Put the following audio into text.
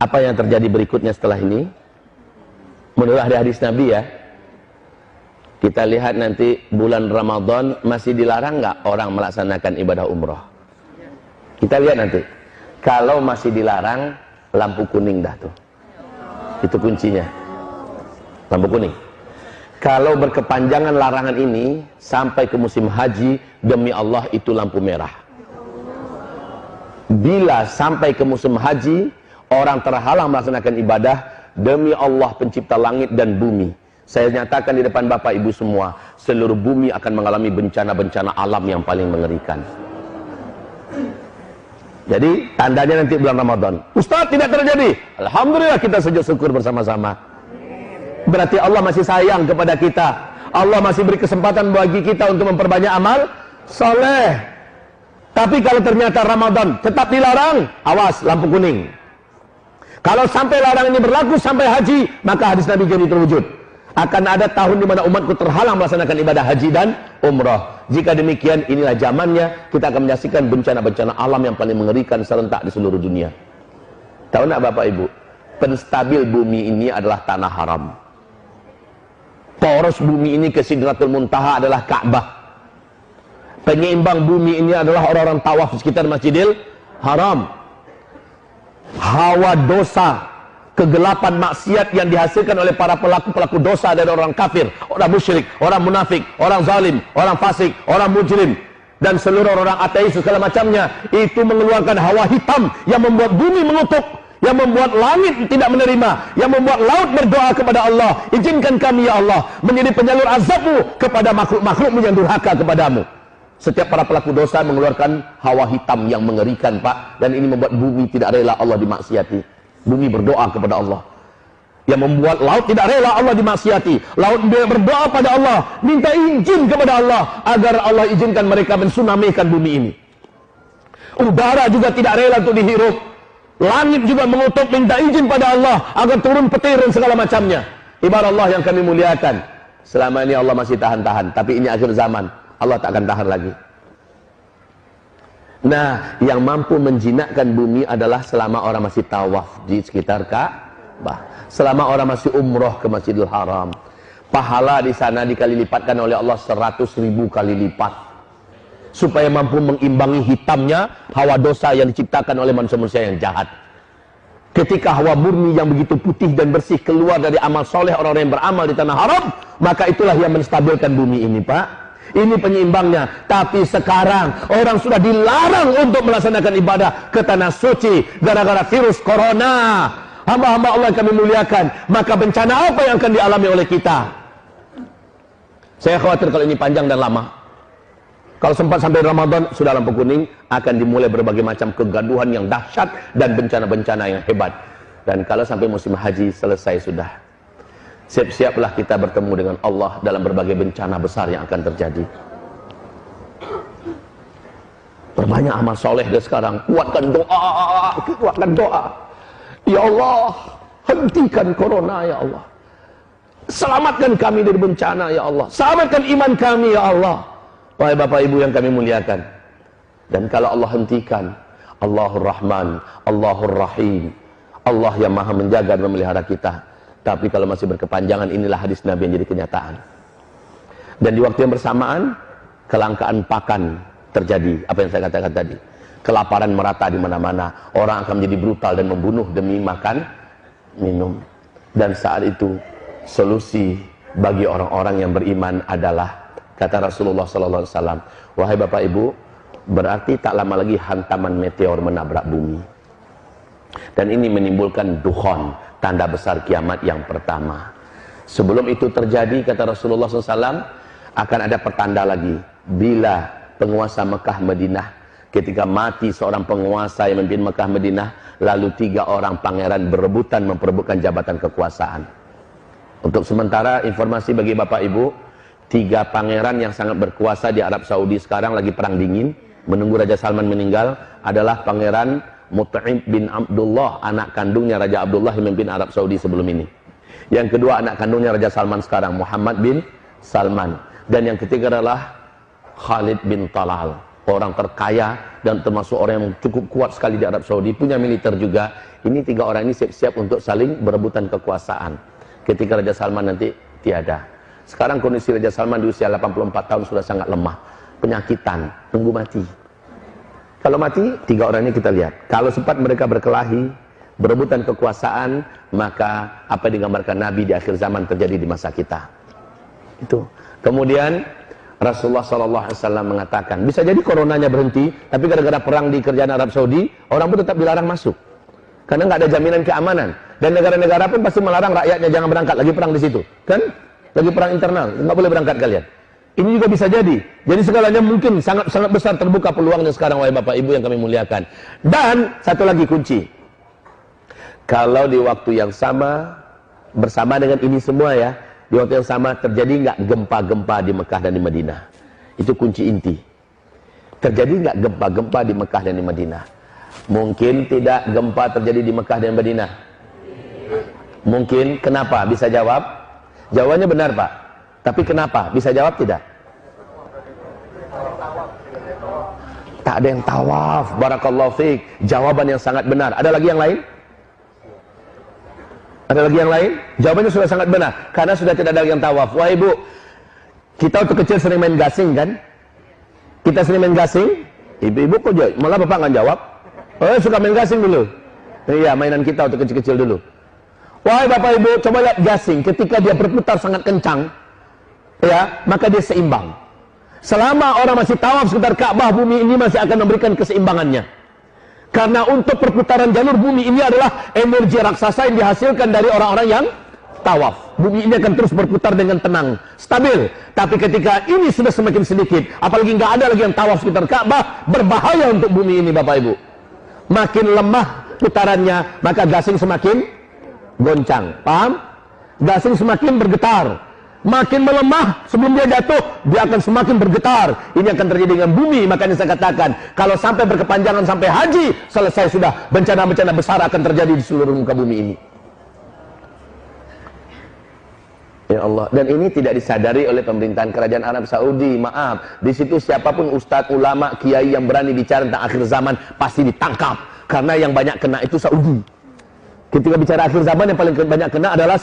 Apa yang terjadi berikutnya setelah ini? Menurut hadis Nabi ya, kita lihat nanti bulan Ramadan masih dilarang nggak orang melaksanakan ibadah umroh? Kita lihat nanti. Kalau masih dilarang, lampu kuning dah tuh. Itu kuncinya. Lampu kuning. Kalau berkepanjangan larangan ini sampai ke musim haji, demi Allah itu lampu merah. Bila sampai ke musim haji, orang terhalang melaksanakan ibadah, demi Allah pencipta langit dan bumi, saya nyatakan di depan Bapak Ibu semua, seluruh bumi akan mengalami bencana-bencana alam yang paling mengerikan. Jadi tandanya nanti bulan Ramadan. Ustaz, tidak terjadi. Alhamdulillah, kita sujud syukur bersama-sama. Berarti Allah masih sayang kepada kita. Allah masih beri kesempatan bagi kita untuk memperbanyak amal soleh. Tapi kalau ternyata Ramadan tetap dilarang, awas, lampu kuning. Kalau sampai larangan ini berlaku sampai haji, maka hadis Nabi jadi terwujud. Akan ada tahun di mana umatku terhalang melaksanakan ibadah haji dan umrah. Jika demikian, inilah zamannya kita akan menyaksikan bencana-bencana alam yang paling mengerikan serentak di seluruh dunia. Tahu nak Bapak Ibu? Penstabil bumi ini adalah tanah haram. Poros bumi ini ke Sidratul Muntaha adalah Ka'bah. Penyeimbang bumi ini adalah orang-orang tawaf di sekitar Masjidil Haram. Hawa dosa, kegelapan maksiat yang dihasilkan oleh para pelaku-pelaku dosa dari orang kafir, orang musyrik, orang munafik, orang zalim, orang fasik, orang mujrim, dan seluruh orang ateis segala macamnya, itu mengeluarkan hawa hitam yang membuat bumi mengutuk, yang membuat langit tidak menerima, yang membuat laut berdoa kepada Allah, izinkan kami ya Allah menjadi penyalur azabmu kepada makhluk-makhlukmu yang durhaka kepadamu. Setiap para pelaku dosa mengeluarkan hawa hitam yang mengerikan, Pak, dan ini membuat bumi tidak rela Allah dimaksiati. Bumi berdoa kepada Allah, yang membuat laut tidak rela Allah dimaksiati. Laut berdoa pada Allah, minta izin kepada Allah agar Allah izinkan mereka mensunamikan bumi ini. Udara juga tidak rela untuk dihirup. Langit juga mengutuk, minta izin pada Allah agar turun petir dan segala macamnya. Ibarat Allah yang kami muliakan, selama ini Allah masih tahan-tahan, tapi ini akhir zaman, Allah tak akan tahan lagi. Nah, yang mampu menjinakkan bumi adalah selama orang masih tawaf di sekitar Ka'bah, selama orang masih umroh ke Masjidil Haram. Pahala di sana dikali lipatkan oleh Allah 100.000 kali lipat, supaya mampu mengimbangi hitamnya hawa dosa yang diciptakan oleh manusia-manusia yang jahat. Ketika hawa murni yang begitu putih dan bersih keluar dari amal soleh orang-orang yang beramal di tanah haram, maka itulah yang menstabilkan bumi ini, Pak. Ini penyeimbangnya. Tapi sekarang orang sudah dilarang untuk melaksanakan ibadah ke tanah suci gara-gara virus corona. Hamba-hamba Allah yang kami muliakan, maka bencana apa yang akan dialami oleh kita? Saya khawatir kalau ini panjang dan lama. Kalau sempat sampai Ramadan, sudah lampu kuning, akan dimulai berbagai macam kegaduhan yang dahsyat dan bencana-bencana yang hebat. Dan kalau sampai musim haji selesai sudah, siap-siaplah kita bertemu dengan Allah dalam berbagai bencana besar yang akan terjadi. Perbanyak amal soleh dari sekarang. Kuatkan doa. Ya Allah, hentikan corona ya Allah. Selamatkan kami dari bencana ya Allah. Selamatkan iman kami ya Allah. Wahai Bapak Ibu yang kami muliakan. Dan kalau Allah hentikan, Allahur Rahman, Allahur Rahim, Allah yang maha menjaga dan memelihara kita. Tapi kalau masih berkepanjangan, inilah hadis Nabi yang jadi kenyataan. Dan di waktu yang bersamaan, kelangkaan pakan terjadi. Apa yang saya katakan tadi, kelaparan merata di mana-mana. Orang akan menjadi brutal dan membunuh demi makan, minum. Dan saat itu solusi bagi orang-orang yang beriman adalah, kata Rasulullah SAW, wahai Bapak Ibu, berarti tak lama lagi hantaman meteor menabrak bumi. Dan ini menimbulkan dukhon, tanda besar kiamat yang pertama. Sebelum itu terjadi, kata Rasulullah SAW, akan ada pertanda lagi. Bila penguasa Mekah Madinah, ketika mati seorang penguasa yang memimpin Mekah Madinah, lalu 3 orang pangeran berebutan memperebutkan jabatan kekuasaan. Untuk sementara informasi bagi Bapak Ibu, 3 pangeran yang sangat berkuasa di Arab Saudi sekarang lagi perang dingin, menunggu Raja Salman meninggal, adalah Pangeran Mut'im bin Abdullah, anak kandungnya Raja Abdullah yang memimpin Arab Saudi sebelum ini. Yang kedua anak kandungnya Raja Salman sekarang, Muhammad bin Salman. Dan yang ketiga adalah Khalid bin Talal. orang terkaya dan termasuk orang yang cukup kuat sekali di Arab Saudi, punya militer juga. Ini 3 orang ini siap-siap untuk saling berebutan kekuasaan ketika Raja Salman nanti tiada. Sekarang kondisi Raja Salman di usia 84 tahun sudah sangat lemah, penyakitan, tunggu mati. Kalau mati, 3 orang ini kita lihat. Kalau sempat mereka berkelahi, berebutan kekuasaan, maka apa yang digambarkan Nabi di akhir zaman terjadi di masa kita. Itu. Kemudian Rasulullah SAW mengatakan, bisa jadi coronanya berhenti, tapi gara-gara perang di kerajaan Arab Saudi, orang pun tetap dilarang masuk. Karena nggak ada jaminan keamanan. Dan negara-negara pun pasti melarang rakyatnya jangan berangkat, lagi perang di situ. Kan? Lagi perang internal, nggak boleh berangkat kalian. Ini juga bisa jadi. Jadi segalanya mungkin sangat besar terbuka peluangnya sekarang, wahai Bapak Ibu yang kami muliakan. Dan satu lagi kunci. Kalau di waktu yang sama, bersama dengan ini semua ya, di waktu yang sama terjadi nggak gempa-gempa di Mekah dan di Madinah? Itu kunci inti. Terjadi nggak gempa-gempa di Mekah dan di Madinah? Mungkin tidak gempa terjadi di Mekah dan Madinah. Mungkin. Kenapa? Bisa jawab? Jawabannya benar, Pak. Tapi kenapa? Bisa jawab tidak? Tak ada yang tawaf. Barakallahu fiik. Jawaban yang sangat benar. Ada lagi yang lain? Ada lagi yang lain? Jawabannya sudah sangat benar. Karena sudah tidak ada yang tawaf. Wah Ibu, kita waktu kecil sering main gasing kan? Kita sering main gasing. Ibu-ibu kok jawab? Malah Bapak nggak jawab. Oh, suka main gasing dulu. Iya, mainan kita waktu kecil-kecil dulu. Wahai Bapak Ibu, coba lihat gasing. Ketika dia berputar sangat kencang, ya, maka dia seimbang. Selama orang masih tawaf sekitar Ka'bah, bumi ini masih akan memberikan keseimbangannya. Karena untuk perputaran jalur bumi ini adalah energi raksasa yang dihasilkan dari orang-orang yang tawaf. Bumi ini akan terus berputar dengan tenang, stabil. Tapi ketika ini sudah semakin sedikit, apalagi nggak ada lagi yang tawaf sekitar Ka'bah, berbahaya untuk bumi ini, Bapak Ibu. Makin lemah putarannya, maka gasing semakin goncang. Paham? Gasing semakin bergetar. Makin melemah sebelum dia jatuh, dia akan semakin bergetar. Ini akan terjadi dengan bumi. Makanya saya katakan, kalau sampai berkepanjangan sampai haji, selesai sudah, bencana-bencana besar akan terjadi di seluruh muka bumi ini. Ya Allah. Dan ini tidak disadari oleh pemerintahan kerajaan Arab Saudi. Maaf, di situ siapapun ustadz, ulama, kiai yang berani bicara tentang akhir zaman pasti ditangkap. Karena yang banyak kena itu Saudi. Ketika bicara akhir zaman, yang paling banyak kena adalah